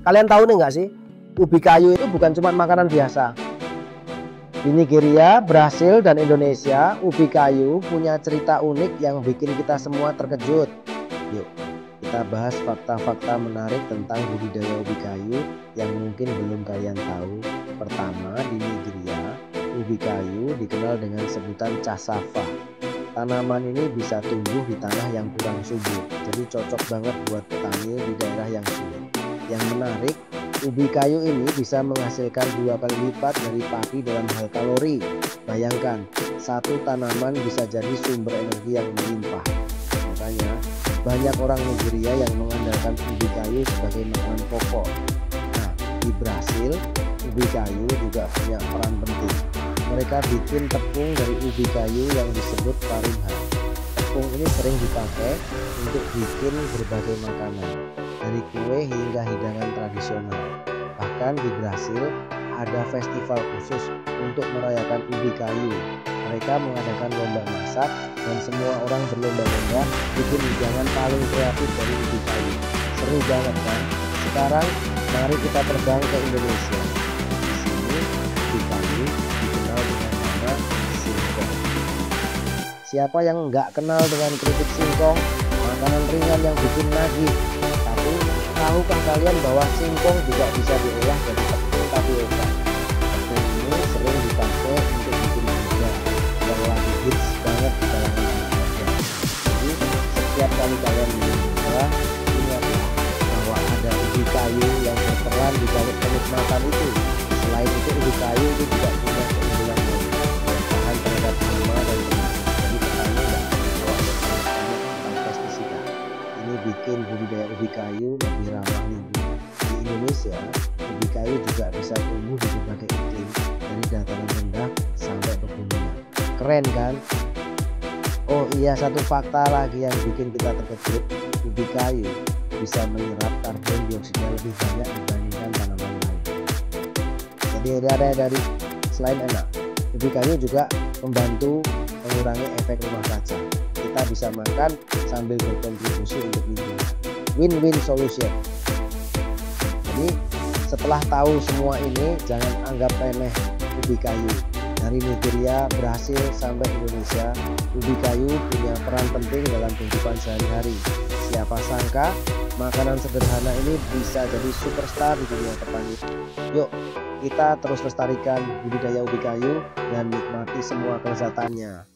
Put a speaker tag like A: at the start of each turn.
A: Kalian tahu nih nggak sih, ubi kayu itu bukan cuma makanan biasa. Di Nigeria, Brasil, dan Indonesia, ubi kayu punya cerita unik yang bikin kita semua terkejut. Yuk, kita bahas fakta-fakta menarik tentang budidaya ubi kayu yang mungkin belum kalian tahu. Pertama, di Nigeria, ubi kayu dikenal dengan sebutan cassava. Tanaman ini bisa tumbuh di tanah yang kurang subur, jadi cocok banget buat petani di daerah yang sulit. Yang menarik, ubi kayu ini bisa menghasilkan 2 kali lipat dari padi dalam hal kalori. Bayangkan, satu tanaman bisa jadi sumber energi yang melimpah. Makanya, banyak orang Nigeria yang mengandalkan ubi kayu sebagai makanan pokok. Nah, di Brasil, ubi kayu juga punya peran penting. Mereka bikin tepung dari ubi kayu yang disebut farinha. Tepung ini sering dipakai untuk bikin berbagai makanan, dari kue hingga hidangan tradisional. Bahkan di Brasil ada festival khusus untuk merayakan ubi kayu. Mereka mengadakan lomba masak dan semua orang berlomba-lomba bikin hidangan paling kreatif dari ubi kayu. Seru banget kan? Sekarang mari kita terbang ke Indonesia. Di sini ubi kayu dikenal dengan nama singkong. Siapa yang nggak kenal dengan keripik singkong? Makanan ringan yang bikin nagih. Tapi tahukah kalian bahwa singkong juga bisa diolah jadi tepung tapioka? Tepung ini sering dipakai untuk bikin pizza yang lagi hits banget di kalangan anak muda. Jadi setiap kali kalian minum pizza, ingatlah bahwa ada ubi kayu yang berperan di balik kenikmatan itu. Selain itu, ubi kayu itu juga punya keunggulan lain, tahan terhadap hama dan penyakit. Jadi petani nggak perlu khawatir tentang pestisida. Ini bikin budidaya ubi kayu lebih ramah lingkungan. Di Indonesia, ubi kayu juga bisa tumbuh di berbagai iklim, dari dataran rendah sampai pegunungan. Keren kan? Oh iya, satu fakta lagi yang bikin kita terkejut, ubi kayu bisa menyerap karbon dioksida lebih banyak dibandingkan tanaman lain. Jadi dari selain enak, ubi kayu juga membantu mengurangi efek rumah kaca. Kita bisa makan sambil berkontribusi untuk lingkungan. Win-win solution. Jadi setelah tahu semua ini, jangan anggap remeh ubi kayu. Dari Nigeria, Brasil, sampai Indonesia, ubi kayu punya peran penting dalam kehidupan sehari-hari. Siapa sangka makanan sederhana ini bisa jadi superstar di dunia pertanian. Yuk, kita terus lestarikan budidaya ubi kayu dan nikmati semua kelezatannya.